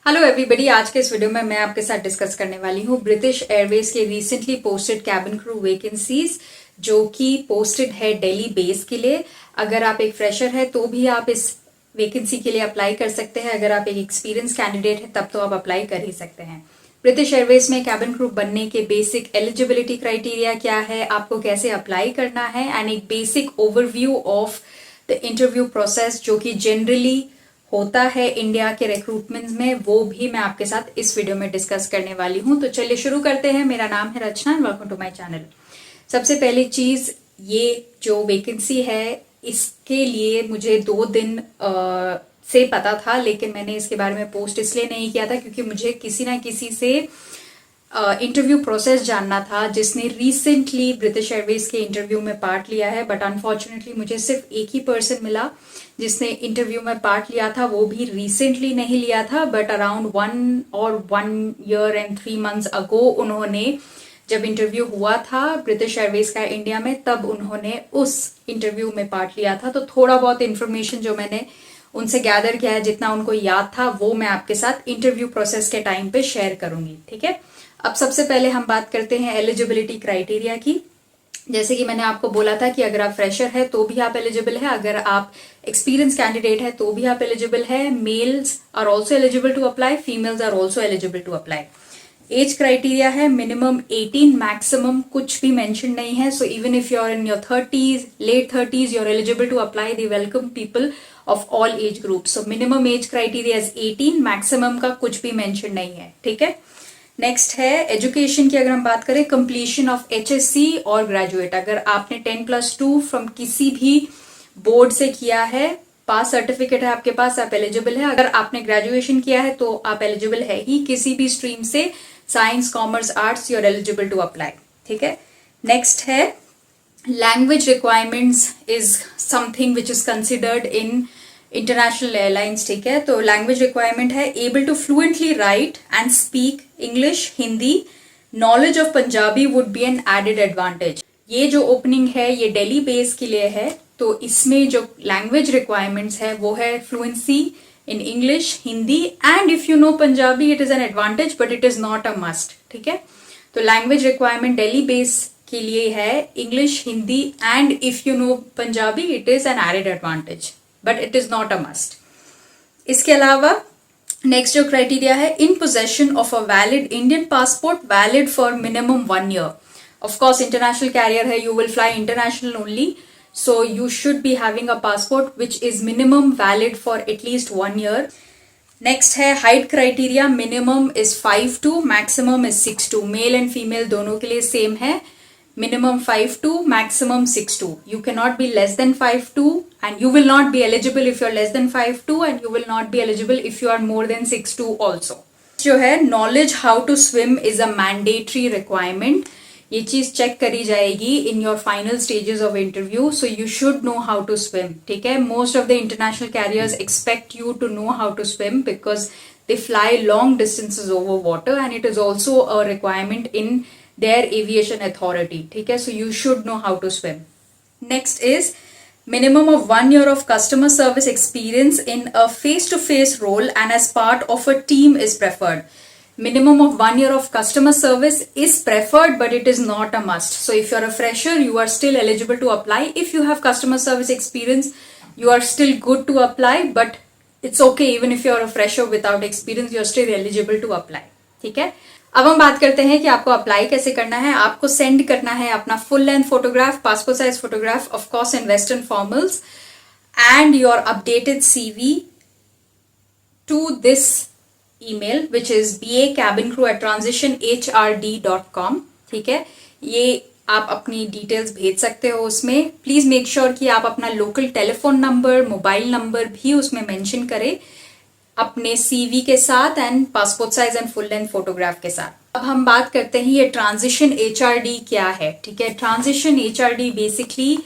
Hello everybody. आज के इस वीडियो में मैं आपके साथ डिस्कस करने वाली हूँ ब्रिटिश एयरवेज के recently posted cabin crew vacancies, जो कि पोस्टेड है दिल्ली बेस के लिए। अगर आप एक फ्रेशर है तो भी आप इस वैकेंसी के लिए अप्लाई कर सकते हैं। अगर आप एक एक्सपीरियंस कैंडिडेट है तब तो आप अप्लाई कर ही सकते हैं। ब्रिटिश एयरवेज में कैबिन क्रू बनने के बेसिक एलिजिबिलिटी क्राइटेरिया क्या है, आपको कैसे अप्लाई करना है, एंड एक basic overview of the interview process जो कि जनरली होता है इंडिया के रिक्रूटमेंट में, वो भी मैं आपके साथ इस वीडियो में डिस्कस करने वाली हूं। तो चलिए शुरू करते हैं। मेरा नाम है Rachna and welcome to my channel. सबसे पहली चीज, ये जो वैकेंसी है इसके लिए मुझे 2 दिन से पता था, लेकिन मैंने इसके बारे में पोस्ट इसलिए नहीं किया था क्योंकि मुझे किसी ना किसी से इंटरव्यू प्रोसेस जानना था जिसने रिसेंटली ब्रिटिश एयरवेज के इंटरव्यू में पार्ट लिया है। बट अनफॉर्चुनेटली मुझे सिर्फ एक ही पर्सन मिला जिसने इंटरव्यू में पार्ट लिया था, वो भी रिसेंटली नहीं लिया था but around 1 year and 3 months अगो उन्होंने, जब इंटरव्यू हुआ था ब्रिटिश एयरवेज का इंडिया में, तब उन्होंने उस इंटरव्यू में पार्ट लिया था। तो थोड़ा बहुत इन्फॉर्मेशन जो मैंने उनसे गैदर किया है, जितना उनको याद था, वो मैं आपके साथ इंटरव्यू प्रोसेस के टाइम पे शेयर करूंगी। ठीक है, अब सबसे पहले हम बात करते हैं एलिजिबिलिटी क्राइटेरिया की। जैसे कि मैंने आपको बोला था कि अगर आप फ्रेशर है तो भी आप एलिजिबल है, अगर आप एक्सपीरियंस कैंडिडेट है तो भी आप एलिजिबल है। Males are also eligible to apply, females are also eligible to apply. Age criteria है मिनिमम 18, मैक्सिमम कुछ भी मेंशन नहीं है। So even if you are in your 30s, late 30s, you are eligible to apply. They welcome people of all age group. So minimum age criteria is 18, maximum का कुछ भी mention नहीं है। ठीक है, नेक्स्ट है एजुकेशन की। अगर हम बात करें कंप्लीशन ऑफ HSC और ग्रेजुएट, अगर आपने 10+2 फ्रॉम किसी भी बोर्ड से किया है, पास सर्टिफिकेट है आपके पास, आप एलिजिबल है। अगर आपने ग्रेजुएशन किया है तो आप एलिजिबल है ही, किसी भी स्ट्रीम से, science, commerce, arts, you are eligible to apply. ठीक है, नेक्स्ट है language requirements is something which is considered in international airlines. ठीक है, तो लैंग्वेज रिक्वायरमेंट है able to fluently write and speak English, Hindi. Knowledge of Punjabi would be an added advantage. ये जो opening है ये दिल्ली बेस के लिए है, तो इसमें जो लैंग्वेज रिक्वायरमेंट्स है वो है fluency in English, Hindi, and if you know Punjabi it is an advantage but it is not a must. ठीक है, तो लैंग्वेज रिक्वायरमेंट दिल्ली बेस के लिए है English, Hindi, and if you know Punjabi it is an added advantage but it is not a must. इसके अलावा next जो criteria है, in possession of a valid Indian passport valid for minimum 1 year। Of course international carrier है, you will fly international only, so you should be having a passport which is minimum valid for at least 1 year। Next है height criteria, minimum is 5'2", maximum is 6'2", male and female दोनों के लिए same है। Minimum 5'2", maximum 6'2". You cannot be less than 5'2", and you will not be eligible if you are less than 5'2", and you will not be eligible if you are more than 6'2" also. जो है knowledge how to swim is a mandatory requirement. ये चीज check करी जाएगी in your final stages of interview, so you should know how to swim. ठीक है, most of the international carriers expect you to know how to swim because they fly long distances over water, and it is also a requirement in their aviation authority. ठीक है, so you should know how to swim. Next is minimum of 1 year of customer service experience in a face-to-face role and as part of a team is preferred. Minimum of 1 year of customer service is preferred but it is not a must. So if you're a fresher, you are still eligible to apply. If you have customer service experience, you are still good to apply, but it's okay even if you're a fresher without experience, you're still eligible to apply. ठीक है, अब हम बात करते हैं कि आपको apply कैसे करना है। आपको सेंड करना है अपना full length photograph, passport size photograph, of course in western formals, and your updated CV to this email which is BACabinCrew@transitionhrd.com। ठीक है, ये आप अपनी डिटेल्स भेज सकते हो उसमें। प्लीज मेक श्योर कि आप अपना local telephone number, mobile number भी उसमें मेंशन करें अपने CV के साथ and passport size and full length photograph के साथ। अब हम बात करते हैं ये ट्रांजिशन HRD क्या है। ठीक है, ट्रांजिशन HRD बेसिकली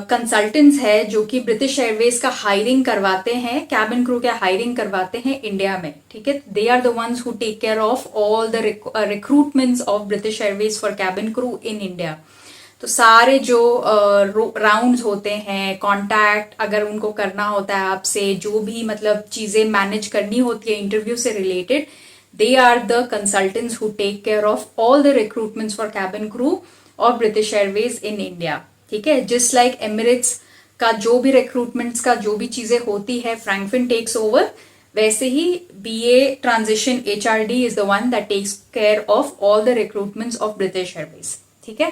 कंसल्टेंट्स है जो कि ब्रिटिश एयरवेज का हायरिंग करवाते हैं, कैबिन क्रू के हायरिंग करवाते हैं इंडिया में। ठीक है, they are the ones who take care of all the recruitments of British Airways for cabin crew in India. तो सारे जो राउंड्स होते हैं, कांटेक्ट अगर उनको करना होता है आपसे, जो भी मतलब चीजें मैनेज करनी होती है इंटरव्यू से related, they are the consultants who take care of all the recruitments for cabin crew of British Airways in India. ठीक है, जस्ट लाइक एमिरेट्स का जो भी रिक्रूटमेंट्स का जो भी चीजें होती है फ्रैंकफिन टेक्स ओवर, वैसे ही BA transition HRD is the one that takes care of all the recruitments of British Airways. ठीक है,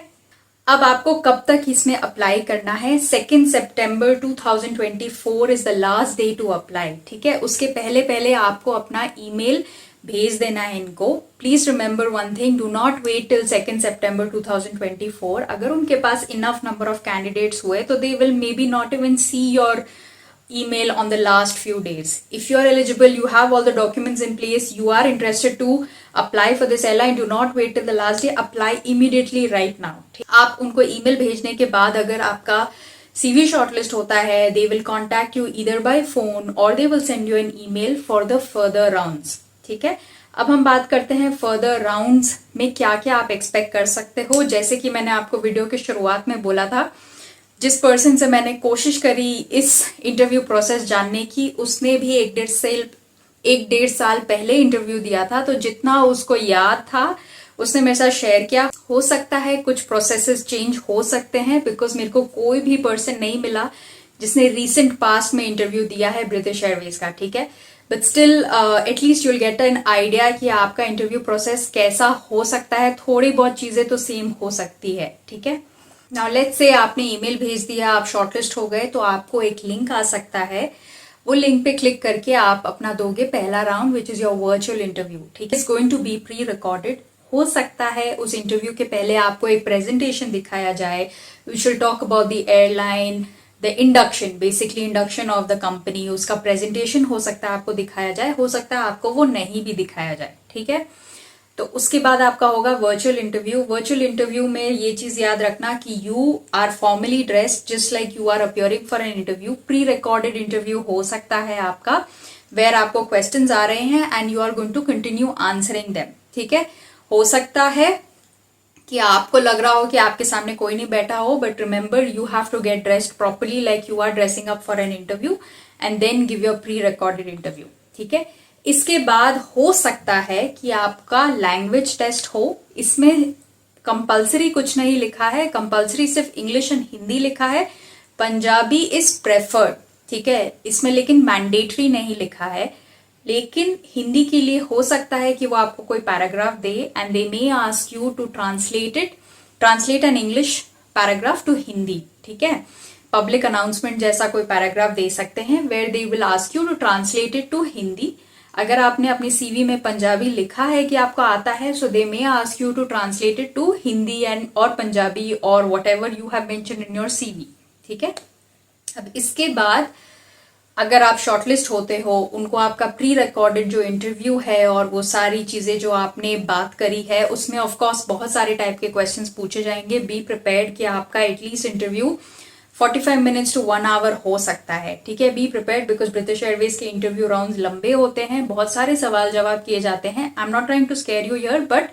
अब आपको कब तक इसमें अप्लाई करना है? 2 September 2024 is the last day to apply. ठीक है, उसके पहले पहले आपको अपना ईमेल भेज देना है इनको। Please remember one thing, do not wait till 2 September 2024। अगर उनके पास इनफ नंबर ऑफ कैंडिडेट्स हुए तो they will may be not even see your email on the last few days. If you are eligible, you have all the documents in place, you are interested to apply for this airline, do not wait till the last day, apply immediately right now. आप उनको email भेजने के बाद अगर आपका CV shortlist होता है, they will contact you either by phone or they will send you an email for the further rounds. ठीक है, अब हम बात करते हैं फर्दर राउंड्स में क्या क्या आप एक्सपेक्ट कर सकते हो। जैसे कि मैंने आपको वीडियो की शुरुआत में बोला था, जिस पर्सन से मैंने कोशिश करी इस इंटरव्यू प्रोसेस जानने की, उसने भी एक डेढ़ साल पहले इंटरव्यू दिया था, तो जितना उसको याद था उसने मेरे साथ शेयर किया। हो सकता है कुछ प्रोसेसेस चेंज हो सकते हैं, बिकॉज मेरे को कोई भी पर्सन नहीं मिला जिसने रिसेंट पास्ट में इंटरव्यू दिया है ब्रिटिश एयरवेज का। ठीक है, but still at least you'll get an idea कि आपका इंटरव्यू प्रोसेस कैसा हो सकता है। थोड़ी बहुत चीजें तो सेम हो सकती है। ठीक है, नाउ लेट्स से आपने ईमेल भेज दिया, आप शॉर्टलिस्ट हो गए, तो आपको एक लिंक आ सकता है, वो लिंक पे क्लिक करके आप अपना दोगे पहला round, which is your virtual interview. ठीक है, it's going to be pre recorded. हो सकता है उस इंटरव्यू के पहले आपको एक प्रेजेंटेशन दिखाया जाए, we should talk about the airline, the induction, basically induction of the company, उसका प्रेजेंटेशन हो सकता है आपको दिखाया जाए, हो सकता है आपको वो नहीं भी दिखाया जाए। ठीक है, तो उसके बाद आपका होगा वर्चुअल इंटरव्यू। वर्चुअल इंटरव्यू में ये चीज याद रखना कि you are formally dressed just like you are appearing for an interview. Pre recorded interview हो सकता है आपका, वेयर आपको क्वेश्चंस आ रहे हैं and you are going to continue answering them. ठीक है, हो सकता है कि आपको लग रहा हो कि आपके सामने कोई नहीं बैठा हो, but remember you have to get dressed properly like you are dressing up for an interview and then give your pre recorded interview. ठीक है, इसके बाद हो सकता है कि आपका लैंग्वेज टेस्ट हो। इसमें कंपलसरी कुछ नहीं लिखा है, कंपलसरी सिर्फ इंग्लिश एंड हिंदी लिखा है, पंजाबी इज प्रेफर्ड। ठीक है, इसमें लेकिन मैंडेटरी नहीं लिखा है, लेकिन हिंदी के लिए हो सकता है कि वो आपको कोई पैराग्राफ दे and they may ask you to translate an English paragraph to Hindi. ठीक है, पब्लिक अनाउंसमेंट जैसा कोई पैराग्राफ दे सकते हैं, where they will ask you to translate it to Hindi. अगर आपने अपनी CV में पंजाबी लिखा है कि आपको आता है, so they may ask you to translate it to Hindi and और पंजाबी और whatever you have mentioned in your CV। ठीक है, अब इसके बाद अगर आप शॉर्टलिस्ट होते हो, उनको आपका प्री रिकॉर्डेड जो इंटरव्यू है और वो सारी चीजें जो आपने बात करी है, उसमें ऑफकोर्स बहुत सारे टाइप के क्वेश्चंस पूछे जाएंगे। बी प्रिपेयर्ड कि आपका at least interview 45 minutes to 1 hour हो सकता है। ठीक है, be prepared because British Airways के इंटरव्यू राउंड्स लंबे होते हैं, बहुत सारे सवाल जवाब किए जाते हैं। I am not trying to scare you here, but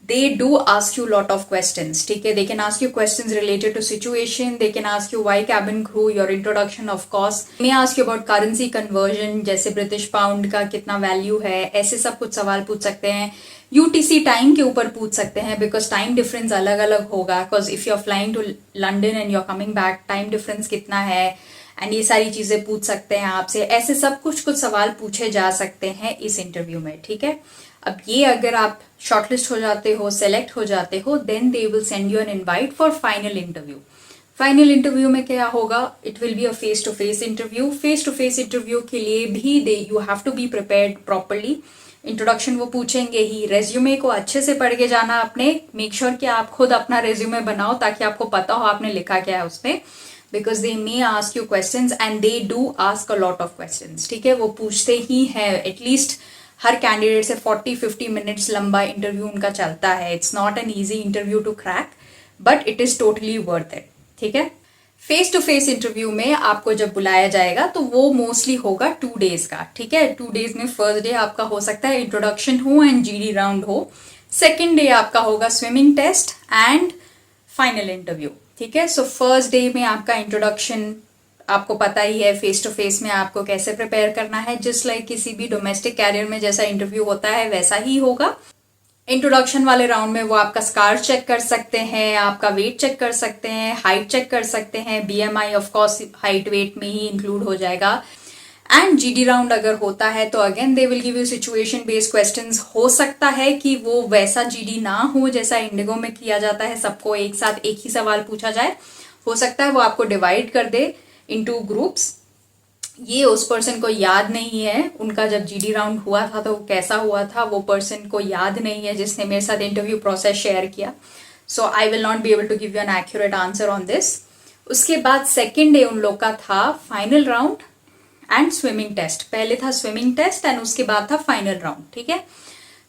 they do ask you lot of questions. ठीक है, they can ask you questions related to situation, they can ask you why cabin crew, your introduction of course, may ask you about currency conversion, जैसे British pound का कितना value है, ऐसे सब कुछ सवाल पूछ सकते हैं। UTC टाइम के ऊपर पूछ सकते हैं, बिकॉज टाइम डिफरेंस अलग अलग होगा, because if you are flying to London and you are coming back, time difference कितना है, एंड ये सारी चीजें पूछ सकते हैं आपसे। ऐसे सब कुछ सवाल पूछे जा सकते हैं इस इंटरव्यू में। ठीक है, अब ये अगर आप शॉर्टलिस्ट हो जाते हो, सेलेक्ट हो जाते हो, then they will send you an invite for final interview. Final interview में क्या होगा, it will be a face to face interview. Face to face interview के लिए भी you have to be prepared properly. Introduction वो पूछेंगे ही, resume को अच्छे से पढ़ के जाना अपने, मेक श्योर कि आप खुद अपना रेज्यूमे बनाओ ताकि आपको पता हो आपने लिखा क्या है उसमें, because they may ask you questions and they do ask a lot of questions. ठीक है, वो पूछते ही है, एटलीस्ट हर कैंडिडेट से 40-50 मिनट्स लंबा इंटरव्यू उनका चलता है। It's not an easy interview to crack, but it is totally worth it. ठीक है, फेस टू फेस इंटरव्यू में आपको जब बुलाया जाएगा तो वो मोस्टली होगा 2 डेज का। ठीक है, 2 डेज में फर्स्ट डे आपका हो सकता है इंट्रोडक्शन हो एंड GD राउंड हो, सेकेंड डे आपका होगा swimming test and final interview. ठीक है, सो फर्स्ट डे में आपका इंट्रोडक्शन आपको पता ही है, फेस टू फेस में आपको कैसे प्रिपेयर करना है। जस्ट लाइक किसी भी डोमेस्टिक कैरियर में जैसा इंटरव्यू होता है वैसा ही होगा। इंट्रोडक्शन वाले राउंड में वो आपका स्कार चेक कर सकते हैं, आपका वेट चेक कर सकते हैं, हाइट चेक कर सकते हैं, BMI of course height weight में ही इंक्लूड हो जाएगा। एंड जीडी राउंड अगर होता है तो again they will give you situation based questions. हो सकता है कि वो वैसा जीडी ना हो जैसा इंडिगो में किया जाता है, सबको एक साथ एक ही सवाल पूछा जाए। हो सकता है वो आपको डिवाइड कर दे इनटू ग्रुप्स। ये उस पर्सन को याद नहीं है, उनका जब जीडी राउंड हुआ था तो कैसा हुआ था वो पर्सन को याद नहीं है जिसने मेरे साथ इंटरव्यू प्रोसेस शेयर किया। So I will not be able to give you an accurate answer on this. उसके बाद सेकेंड डे उन लोग का था final round and swimming test. पहले था स्विमिंग टेस्ट एंड उसके बाद था फाइनल राउंड। ठीक है,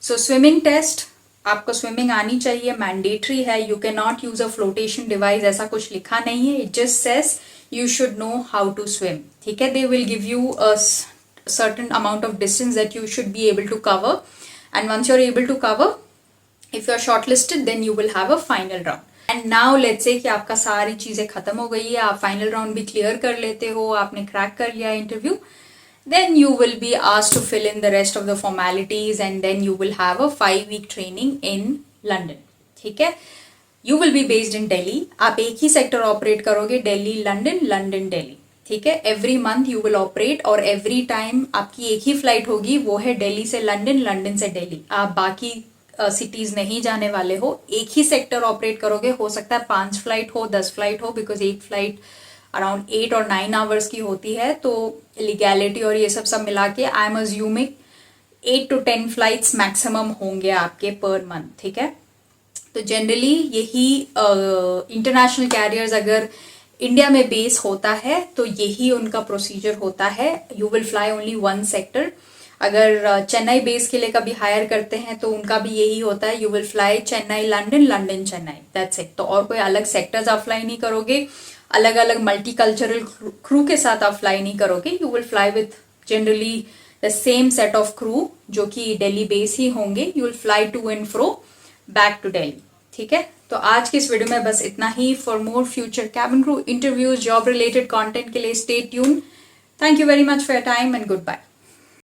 सो स्विमिंग टेस्ट आपको स्विमिंग आनी चाहिए, मैंडेटरी है। You can not use a flotation device, ऐसा कुछ लिखा नहीं है। It just says you should know how to swim. ठीक है, they will give you a certain amount of distance that you should be able to cover, and once you're able to cover, if you're shortlisted then you will have a final round. And now let's say कि आपका सारी चीजें खत्म हो गई है, आप final round भी क्लियर कर लेते हो, आपने क्रैक कर लिया interview, then you will be asked to fill in the rest of the formalities and then you will have a 5-week training in London. ठीक है, you will be based in Delhi. आप एक ही सेक्टर ऑपरेट करोगे, Delhi London, London Delhi. ठीक है, every month you will operate और every time आपकी एक ही फ्लाइट होगी, वो है दिल्ली से लंदन, लंदन से दिल्ली। आप बाकी सिटीज नहीं जाने वाले हो, एक ही सेक्टर ऑपरेट करोगे। हो सकता है 5 फ्लाइट हो, 10 फ्लाइट हो, बिकॉज एक फ्लाइट अराउंड 8 और 9 आवर्स की होती है। तो लीगैलिटी और ये सब मिला के I am assuming 8 to 10 flights maximum होंगे आपके पर मंथ। ठीक है, तो जनरली यही इंटरनेशनल कैरियर्स अगर इंडिया में बेस होता है तो यही उनका प्रोसीजर होता है। You will fly only 1 sector. अगर चेन्नई बेस के लिए कभी हायर करते हैं तो उनका भी यही होता है, you will fly Chennai London, London Chennai, that's it. तो और कोई अलग सेक्टर्स आप फ्लाई नहीं करोगे, अलग अलग मल्टी कल्चरल क्रू के साथ आप फ्लाई नहीं करोगे। You will fly with generally the same set of crew जो कि दिल्ली बेस ही होंगे। You will fly to and fro back to Delhi. ठीक है, तो आज की इस वीडियो में बस इतना ही। For more future cabin crew interviews, job related content के लिए stay tune. Thank you very much for your time and good bye.